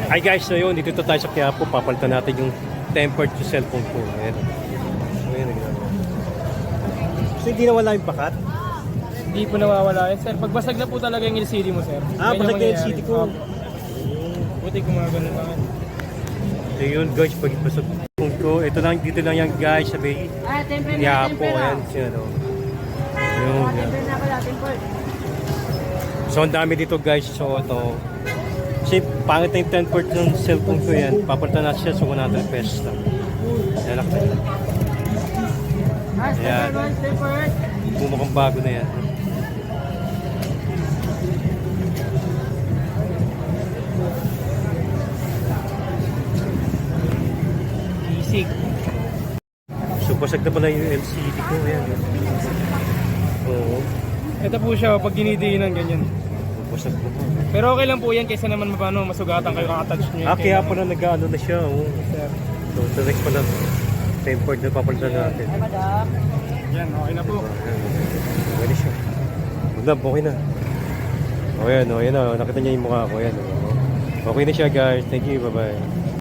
Ay guys, so yun, dito tayo sa Quiapo, papalitan natin yung tempered to cellphone ko. Ayan. So yun, so hindi nawala yung pakat? Hindi po nawawala yan, sir. Pagbasag na po talaga yung LCD mo, sir. Basag na yung LCD ko. Buti kung mga ganun lang. So yun guys, pagbasag phone ko, ito lang, dito lang yan guys, sabi, Quiapo, ayan, siya no. Yun, yan. So ang dami dito guys, so ito. Kasi pangit na yung 10% ng cellphone ko yan, papalitan natin siya, so 100 pesos lang. Ayan, nakita. Ayan. Bumukhang bago na yan. Isig. So basag na pala yung LCD ko, ayan. Oo, Ito po siya, pag ginidiinan ganyan. basag na po. Pero okay lang po yan, kaysa naman mapano, masugatan kayo kakatouch nyo. Kaya pala nag-ano na siya, oh. Sir. So the next pala, tempered na papalitan natin. Yan, okay na po. Okay na siya. Madam, okay na. O yan, nakita niya yung mukha ko. Yan, okay na siya guys. Thank you, bye-bye.